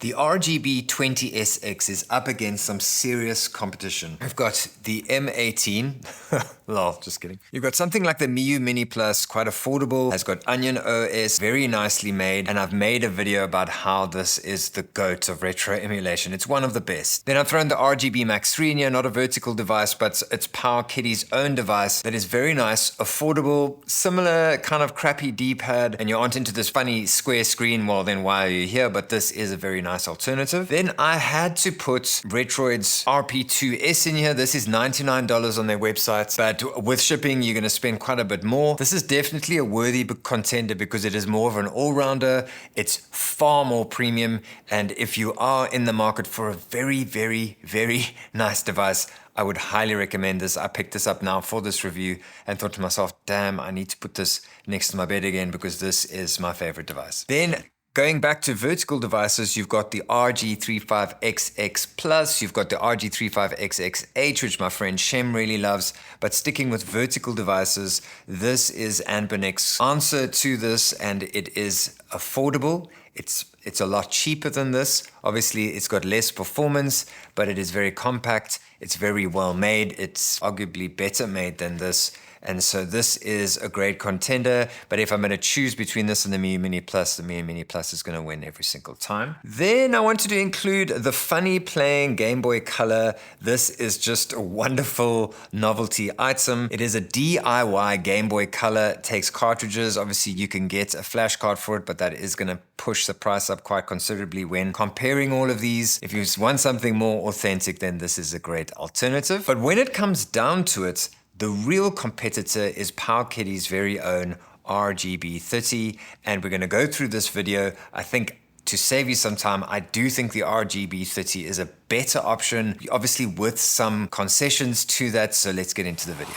The RGB20SX is up against some serious competition. I've got the M18, lol, just kidding. You've got something like the Miu Mini Plus, quite affordable, has got Onion OS, very nicely made, and I've made a video about how this is the GOAT of retro emulation. It's one of the best. Then I've thrown the RGB Max 3 in here, not a vertical device, but it's PowerKitty's own device that is very nice, affordable, similar kind of crappy D-pad, and you aren't into this funny square screen, well then why are you here? But this is a very nice alternative. Then I had to put Retroid's RP2S in here. This is $99 on their website, but with shipping, you're gonna spend quite a bit more. This is definitely a worthy contender because it is more of an all-rounder. It's far more premium, and if you are in the market for a very, very, very nice device, I would highly recommend this. I picked this up now for this review and thought to myself, damn, I need to put this next to my bed again because this is my favorite device. Then going back to vertical devices, you've got the RG35XX Plus, you've got the RG35XXH, which my friend Shem really loves, but sticking with vertical devices, this is Anbinec's answer to this, and it is affordable. It's a lot cheaper than this. Obviously, it's got less performance, but it is very compact. It's very well made. It's arguably better made than this. And so this is a great contender, but if I'm going to choose between this and the Miu Mini Plus, the Miu Mini Plus is going to win every single time. Then I wanted to include the funny playing Game Boy Color. This is just a wonderful novelty item. It is a DIY Game Boy Color. It takes cartridges. Obviously, you can get a flash card for it, but that is going to push the price up quite considerably when comparing all of these. If you want something more authentic, then this is a great alternative. But when it comes down to it, the real competitor is PowerKitty's very own RGB30, and we're going to go through this video. I think to save you some time, I do think the RGB30 is a better option, obviously with some concessions to that, so let's get into the video.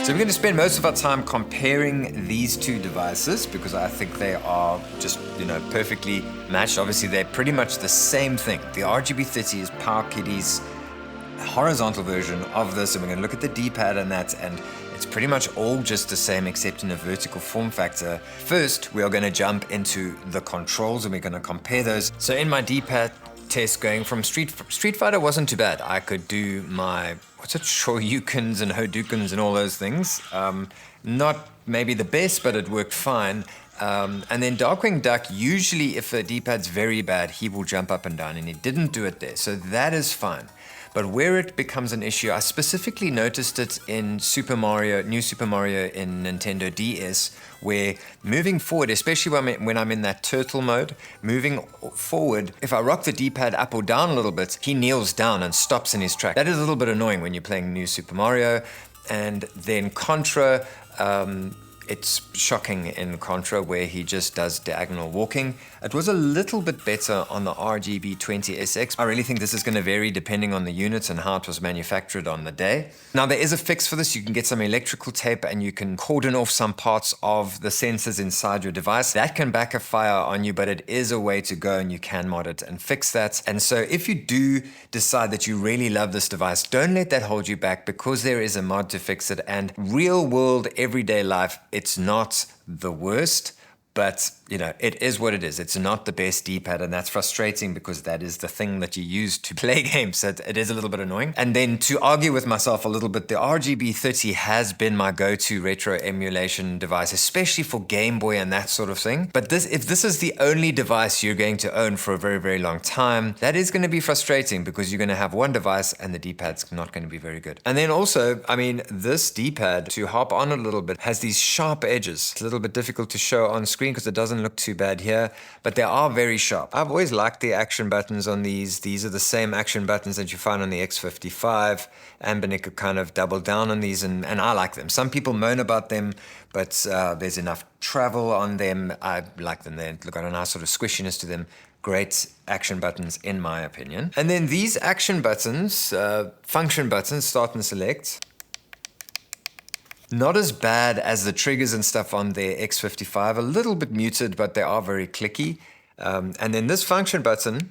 So we're going to spend most of our time comparing these two devices because I think they are just, perfectly matched. Obviously, they're pretty much the same thing. The RGB30 is PowerKitty's horizontal version of this, and we're going to look at the D-pad and that, and it's pretty much all just the same except in a vertical form factor. First, we are going to jump into the controls and we're going to compare those. So in my D-pad test going from Street Fighter wasn't too bad. I could do my, Shoryukens and Hodoukens and all those things. Not maybe the best, but it worked fine. And then Darkwing Duck, usually if the D-pad's very bad, he will jump up and down, and he didn't do it there. So that is fine. But where it becomes an issue, I specifically noticed it in New Super Mario in Nintendo DS, where moving forward, especially when I'm in that turtle mode, moving forward, if I rock the D-pad up or down a little bit, he kneels down and stops in his track. That is a little bit annoying when you're playing New Super Mario. And then Contra, it's shocking in Contra where he just does diagonal walking. It was a little bit better on the RGB20SX. I really think this is going to vary depending on the units and how it was manufactured on the day. Now there is a fix for this. You can get some electrical tape and you can cordon off some parts of the sensors inside your device. That can backfire on you, but it is a way to go and you can mod it and fix that. And so if you do decide that you really love this device, don't let that hold you back because there is a mod to fix it. And real world everyday life, it's not the worst, but it is what it is. It's not the best D-pad, and that's frustrating because that is the thing that you use to play games. So it is a little bit annoying. And then to argue with myself a little bit, the RGB30 has been my go-to retro emulation device, especially for Game Boy and that sort of thing. But if this is the only device you're going to own for a very, very long time, that is going to be frustrating because you're going to have one device and the D-pad's not going to be very good. And then also, this D-pad, to hop on a little bit, has these sharp edges. It's a little bit difficult to show on screen because it doesn't look too bad here, but they are very sharp. I've always liked the action buttons on these. These are the same action buttons that you find on the X55. Anbinec kind of doubled down on these, and I like them. Some people moan about them, but there's enough travel on them. I like them. They've got a nice sort of squishiness to them. Great action buttons, in my opinion. And then these action buttons, function buttons, start and select, not as bad as the triggers and stuff on their X55, a little bit muted, but they are very clicky. And then this function button,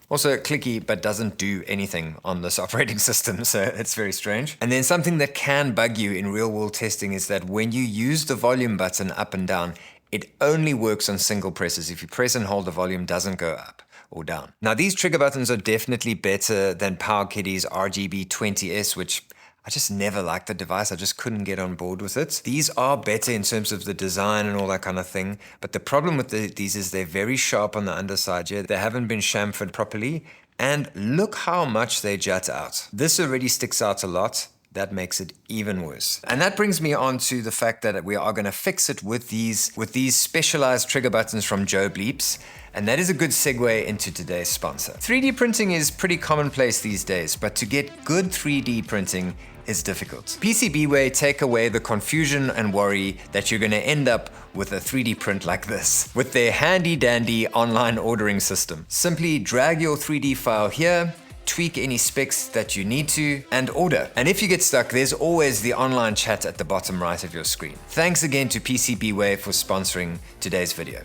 also clicky, but doesn't do anything on this operating system, so it's very strange. And then something that can bug you in real world testing is that when you use the volume button up and down, It only works on single presses. If you press and hold, the volume doesn't go up or down. Now, these trigger buttons are definitely better than PowerKitty's RGB20S, which I just never liked the device. I just couldn't get on board with it. These are better in terms of the design and all that kind of thing. But the problem with these is they're very sharp on the underside here. They haven't been chamfered properly. And look how much they jut out. This already sticks out a lot. That makes it even worse. And that brings me on to the fact that we are going to fix it with these specialized trigger buttons from Joe Bleeps. And that is a good segue into today's sponsor. 3D printing is pretty commonplace these days, but to get good 3D printing is difficult. PCBWay take away the confusion and worry that you're going to end up with a 3D print like this with their handy dandy online ordering system. Simply drag your 3D file here, tweak any specs that you need to, and order. And if you get stuck, there's always the online chat at the bottom right of your screen. Thanks again to PCBWay for sponsoring today's video.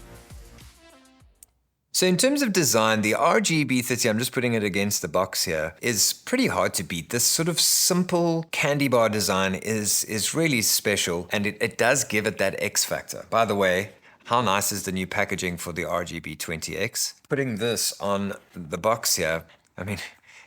So in terms of design, the RGB30, I'm just putting it against the box here, is pretty hard to beat. This sort of simple candy bar design is really special, and it does give it that X factor. By the way, how nice is the new packaging for the RGB20X? Putting this on the box here, I mean,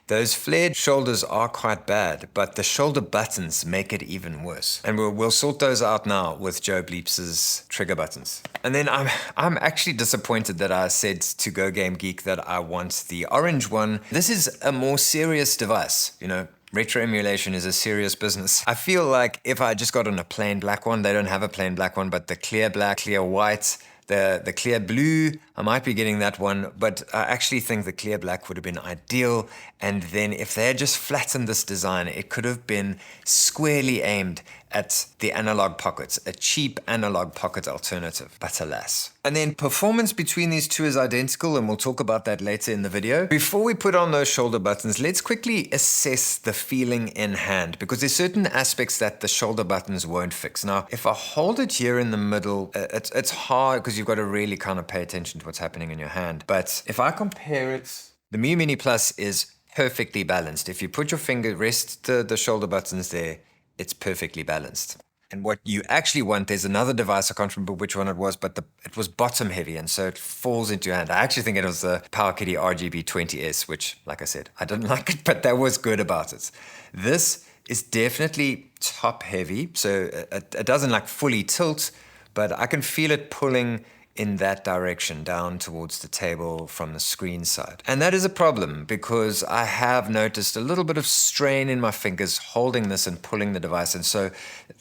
those flared shoulders are quite bad, but the shoulder buttons make it even worse. And we'll sort those out now with Joe Bleeps' trigger buttons. And then I'm actually disappointed that I said to Go Game Geek that I want the orange one. This is a more serious device, you know. Retro emulation is a serious business. I feel like if I just got on a plain black one, they don't have a plain black one, but the clear black, clear white, the clear blue, I might be getting that one, but I actually think the clear black would have been ideal. And then if they had just flattened this design, it could have been squarely aimed at the analog pockets, a cheap analog pocket alternative, but alas. And then performance between these two is identical, and we'll talk about that later in the video. Before we put on those shoulder buttons, let's quickly assess the feeling in hand, because there's certain aspects that the shoulder buttons won't fix. Now, if I hold it here in the middle, it's hard because you've got to really kind of pay attention to what's happening in your hand. But if I compare it, the Mu Mini Plus is perfectly balanced. If you put your finger, rest the shoulder buttons there, it's perfectly balanced. And what you actually want, there's another device, I can't remember which one it was, but it was bottom heavy, and so it falls into your hand. I actually think it was the PowerKitty RGB20S, which, like I said, I didn't like it, but that was good about it. This is definitely top heavy, so it doesn't like fully tilt, but I can feel it pulling in that direction down towards the table from the screen side. And that is a problem because I have noticed a little bit of strain in my fingers holding this and pulling the device. And so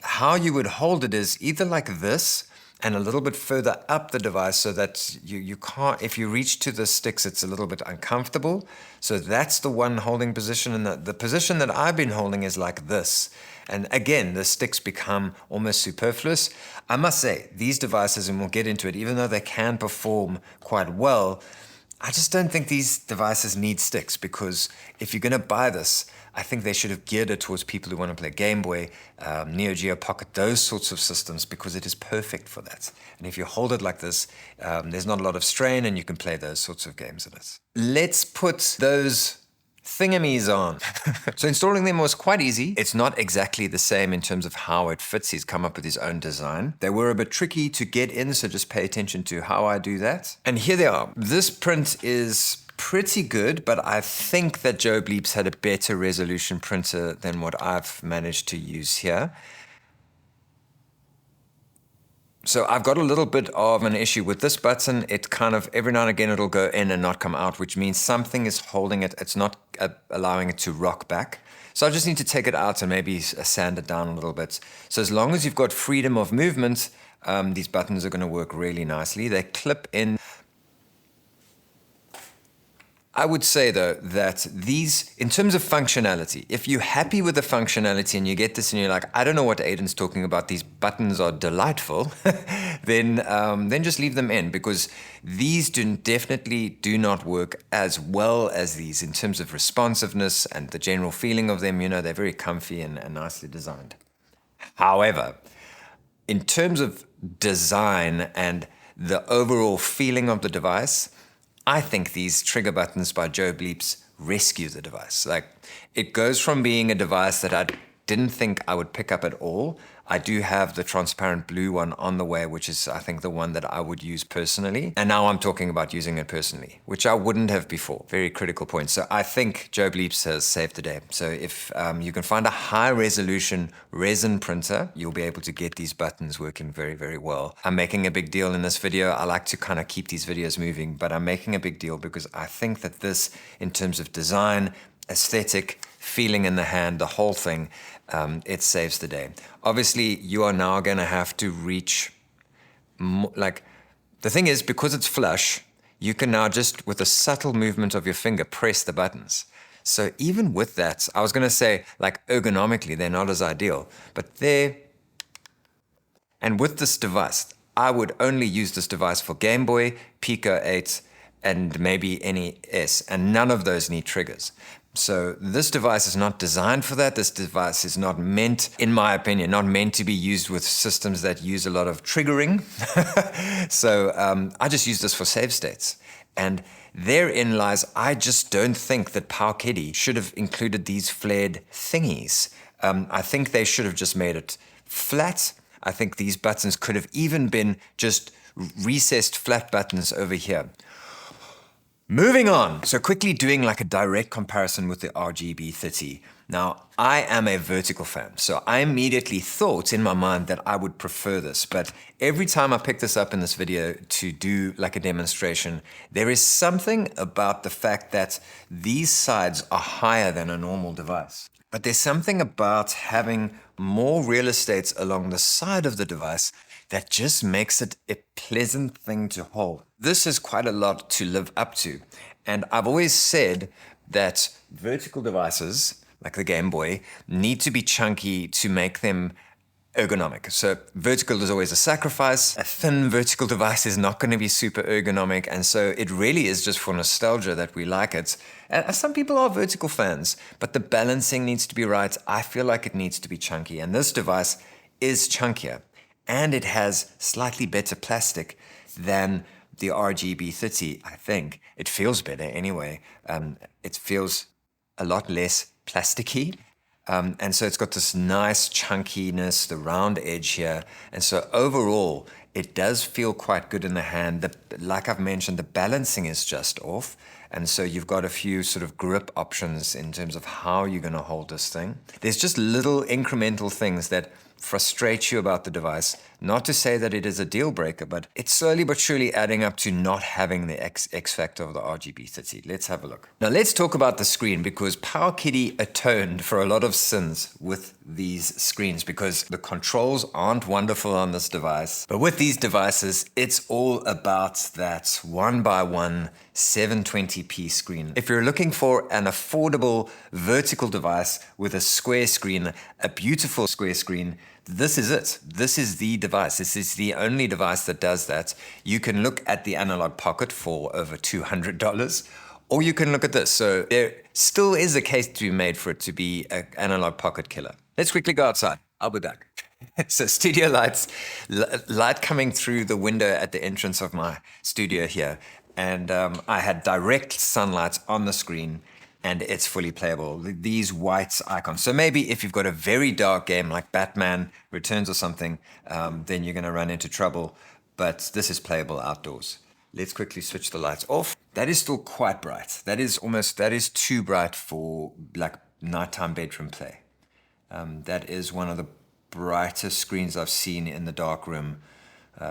how you would hold it is either like this and a little bit further up the device so that you can't, if you reach to the sticks, it's a little bit uncomfortable. So that's the one holding position. And the position that I've been holding is like this. And again, the sticks become almost superfluous. I must say, these devices, and we'll get into it, even though they can perform quite well, I just don't think these devices need sticks, because if you're going to buy this, I think they should have geared it towards people who want to play Game Boy, Neo Geo Pocket, those sorts of systems, because it is perfect for that. And if you hold it like this, there's not a lot of strain and you can play those sorts of games in it. Let's put those thingamies on. So installing them was quite easy. It's not exactly the same in terms of how it fits. He's come up with his own design. They were a bit tricky to get in, so just pay attention to how I do that. And here they are. This print is pretty good, but I think that Joe Bleeps had a better resolution printer than what I've managed to use here. So I've got a little bit of an issue with this button. It kind of, every now and again, it'll go in and not come out, which means something is holding it. It's not allowing it to rock back. So I just need to take it out and maybe sand it down a little bit. So as long as you've got freedom of movement, these buttons are going to work really nicely. They clip in. I would say, though, that these, in terms of functionality, if you're happy with the functionality and you get this and you're like, I don't know what Aiden's talking about, these buttons are delightful, then just leave them in, because these definitely do not work as well as these in terms of responsiveness and the general feeling of them. You know, they're very comfy and nicely designed. However, in terms of design and the overall feeling of the device, I think these trigger buttons by Joe Bleeps rescue the device. Like, it goes from being a device that I didn't think I would pick up at all. I do have the transparent blue one on the way, which is, I think, the one that I would use personally. And now I'm talking about using it personally, which I wouldn't have before. Very critical point. So I think Joe Bleeps has saved the day. So if you can find a high resolution resin printer, you'll be able to get these buttons working very, very well. I'm making a big deal in this video. I like to kind of keep these videos moving, but I'm making a big deal because I think that this, in terms of design, aesthetic, feeling in the hand, the whole thing, it saves the day. Obviously, you are now going to have to reach, like, the thing is, because it's flush, you can now just, with a subtle movement of your finger, press the buttons. So even with that, I was going to say, like, ergonomically, they're not as ideal, but they're, and with this device, I would only use this device for Game Boy, Pico 8, and maybe NES, and none of those need triggers. So this device is not designed for that. This device is not meant, in my opinion, not meant to be used with systems that use a lot of triggering. So I just use this for save states. And therein lies, I just don't think that PowerKitty should have included these flared thingies. I think they should have just made it flat. I think these buttons could have even been just recessed flat buttons over here. Moving on, so quickly doing like a direct comparison with the RGB30. Now, I am a vertical fan, so I immediately thought in my mind that I would prefer this, but every time I pick this up in this video to do like a demonstration, there is something about the fact that these sides are higher than a normal device. But there's something about having more real estate along the side of the device that just makes it a pleasant thing to hold. This is quite a lot to live up to. And I've always said that vertical devices, like the Game Boy, need to be chunky to make them ergonomic. So vertical is always a sacrifice. A thin vertical device is not going to be super ergonomic. And so it really is just for nostalgia that we like it. And some people are vertical fans, but the balancing needs to be right. I feel like it needs to be chunky. And this device is chunkier. And it has slightly better plastic than the RGB30, I think. It feels better anyway. It feels a lot less plasticky. And so it's got this nice chunkiness, the round edge here. And so overall, it does feel quite good in the hand. Like I've mentioned, the balancing is just off. And so you've got a few sort of grip options in terms of how you're going to hold this thing. There's just little incremental things that frustrate you about the device. Not to say that it is a deal breaker, but it's slowly but surely adding up to not having the X factor of the RGB30. Let's have a look. Now let's talk about the screen, because PowerKitty atoned for a lot of sins with these screens, because the controls aren't wonderful on this device. But with these devices, it's all about that 1x1 720p screen. If you're looking for an affordable vertical device with a square screen, a beautiful square screen, this is it. This is the device. This is the only device that does that. You can look at the Analog Pocket for over $200, or you can look at this. So there still is a case to be made for it to be an Analog Pocket killer. Let's quickly go outside. I'll be back. So studio lights, light coming through the window at the entrance of my studio here. And I had direct sunlight on the screen, and it's fully playable. These white icons. So maybe if you've got a very dark game like Batman Returns or something, then you're going to run into trouble. But this is playable outdoors. Let's quickly switch the lights off. That is still quite bright. That is too bright for like nighttime bedroom play. That is one of the brightest screens I've seen in the dark room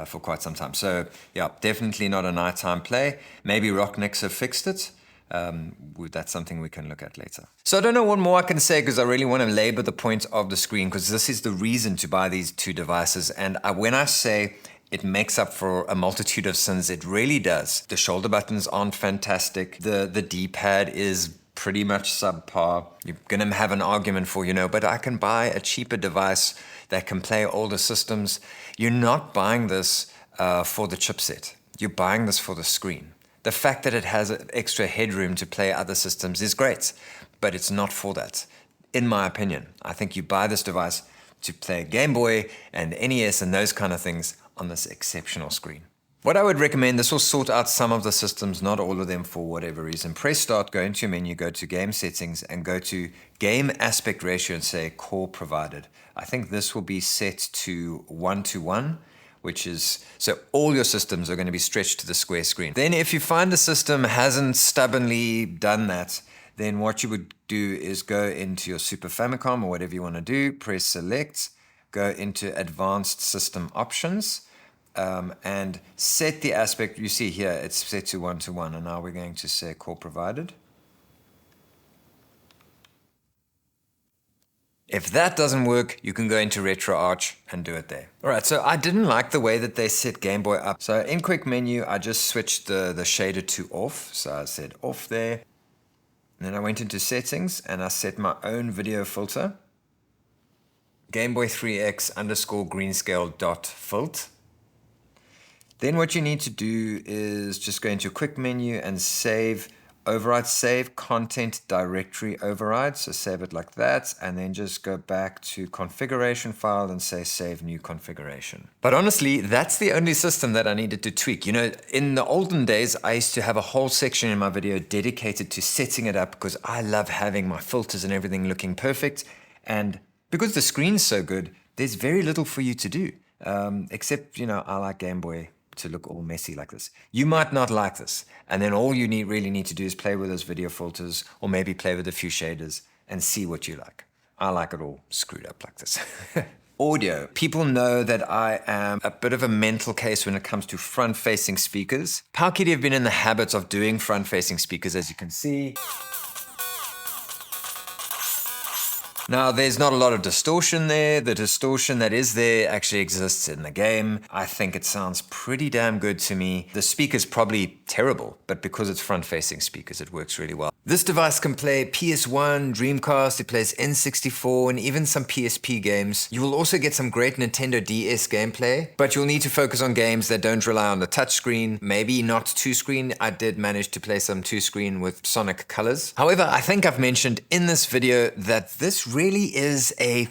for quite some time. So yeah, definitely not a nighttime play. Maybe Rocknicks have fixed it. That's something we can look at later. So I don't know what more I can say, because I really want to labor the point of the screen, because this is the reason to buy these two devices. And when I say it makes up for a multitude of sins, it really does. The shoulder buttons aren't fantastic. The D-pad is pretty much subpar. You're going to have an argument for, but I can buy a cheaper device that can play older systems. You're not buying this for the chipset. You're buying this for the screen. The fact that it has extra headroom to play other systems is great, but it's not for that. In my opinion, I think you buy this device to play Game Boy and NES and those kind of things on this exceptional screen. What I would recommend, this will sort out some of the systems, not all of them for whatever reason. Press start, go into your menu, go to game settings and go to game aspect ratio and say core provided. I think this will be set to 1:1, which is, so all your systems are going to be stretched to the square screen. Then if you find the system hasn't stubbornly done that, then what you would do is go into your Super Famicom or whatever you want to do, press select, go into advanced system options, and set the aspect. You see here it's set to 1:1, and now we're going to say core provided. If that doesn't work, you can go into RetroArch and do it there. All right, so I didn't like the way that they set Game Boy up. So in quick menu, I just switched the shader to off. So I said off there. And then I went into settings and I set my own video filter. Game Boy 3X _ greenscale dot filt. Then what you need to do is just go into a quick menu and save, override, save content directory override. So save it like that, and then just go back to configuration file and say save new configuration. But honestly, that's the only system that I needed to tweak. You know, in the olden days, I used to have a whole section in my video dedicated to setting it up because I love having my filters and everything looking perfect. And because the screen's so good, there's very little for you to do. Except, you know, I like Game Boy to look all messy like this. You might not like this. And then all you really need to do is play with those video filters or maybe play with a few shaders and see what you like. I like it all screwed up like this. Audio. People know that I am a bit of a mental case when it comes to front-facing speakers. Powkiddy have been in the habit of doing front-facing speakers, as you can see. Now, there's not a lot of distortion there. The distortion that is there actually exists in the game. I think it sounds pretty damn good to me. The speaker's probably terrible, but because it's front-facing speakers, it works really well. This device can play PS1, Dreamcast, it plays N64, and even some PSP games. You will also get some great Nintendo DS gameplay, but you'll need to focus on games that don't rely on the touchscreen, maybe not two-screen. I did manage to play some two-screen with Sonic Colors. However, I think I've mentioned in this video that this really is a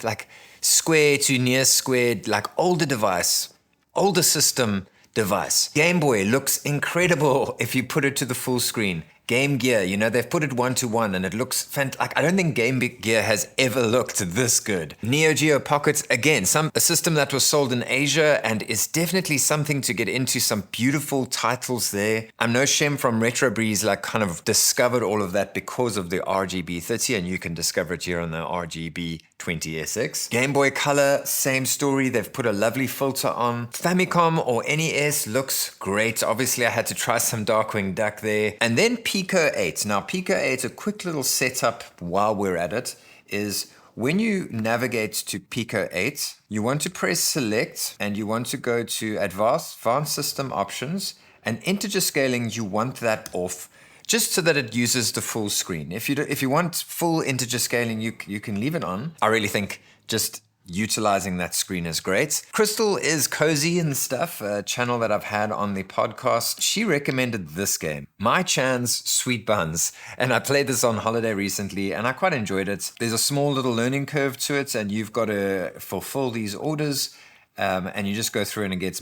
square to near squared, older device, older system device. Game Boy looks incredible if you put it to the full screen. Game Gear, you know, they've put it 1:1 and it looks fantastic. I don't think Game Gear has ever looked this good. Neo Geo Pocket, again, a system that was sold in Asia and is definitely something to get into. Some beautiful titles there. I'm no Shem from Retro Breeze, kind of discovered all of that because of the RGB30, and you can discover it here on the RGB20SX. Game Boy Color, same story. They've put a lovely filter on. Famicom or NES looks great. Obviously, I had to try some Darkwing Duck there. And then Pico 8. Now, Pico 8, a quick little setup while we're at it, is when you navigate to Pico 8, you want to press select and you want to go to advanced system options, and integer scaling, you want that off just so that it uses the full screen. If you want full integer scaling, you can leave it on. I really think just utilizing that screen is great. Crystal is cozy and stuff, a channel that I've had on the podcast. She recommended this game, My Chan's Sweet Buns, and I played this on holiday recently and I quite enjoyed it. There's a small little learning curve to it and you've got to fulfill these orders, and you just go through and it gets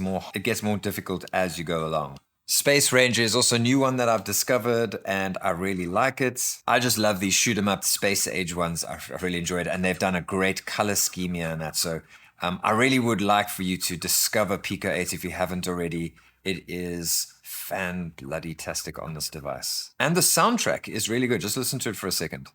more difficult as you go along. Space Ranger is also a new one that I've discovered and I really like it. I just love these shoot 'em up space age ones. I really enjoyed it, and they've done a great color scheme here and that. So I really would like for you to discover Pico 8 if you haven't already. It is fan-bloody-tastic on this device. And the soundtrack is really good. Just listen to it for a second.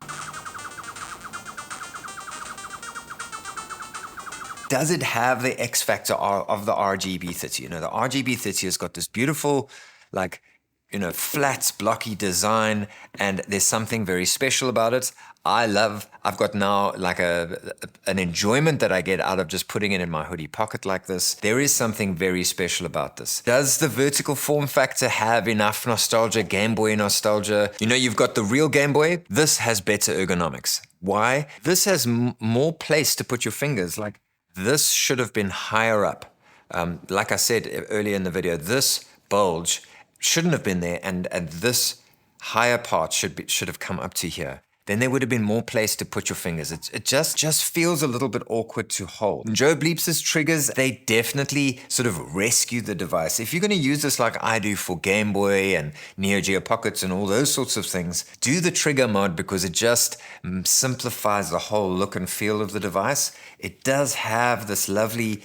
Does it have the X factor of the RGB30? You know, the RGB30 has got this beautiful, flat, blocky design, and there's something very special about it. I've got now an enjoyment that I get out of just putting it in my hoodie pocket like this. There is something very special about this. Does the vertical form factor have enough nostalgia, Game Boy nostalgia? You know, you've got the real Game Boy. This has better ergonomics. Why? This has more place to put your fingers. This should have been higher up. Like I said earlier in the video, this bulge shouldn't have been there, and this higher part should have come up to here. then there would have been more place to put your fingers. It just feels a little bit awkward to hold. And Joe Bleeps' triggers, they definitely sort of rescue the device. If you're going to use this like I do for Game Boy and Neo Geo Pockets and all those sorts of things, do the trigger mod because it just simplifies the whole look and feel of the device. It does have this lovely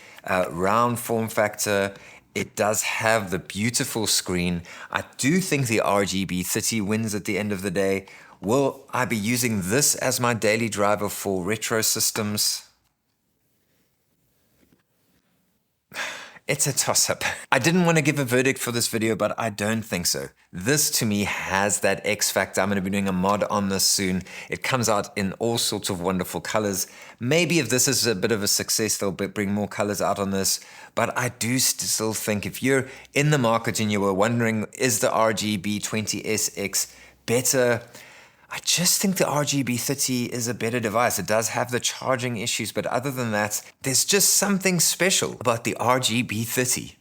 round form factor. It does have the beautiful screen. I do think the RGB30 wins at the end of the day. Will I be using this as my daily driver for retro systems? It's a toss-up. I didn't want to give a verdict for this video, but I don't think so. This to me has that X factor. I'm going to be doing a mod on this soon. It comes out in all sorts of wonderful colors. Maybe if this is a bit of a success, they'll bring more colors out on this. But I do still think if you're in the market and you were wondering, is the RGB20SX better? I just think the RGB30 is a better device. It does have the charging issues, but other than that, there's just something special about the RGB30.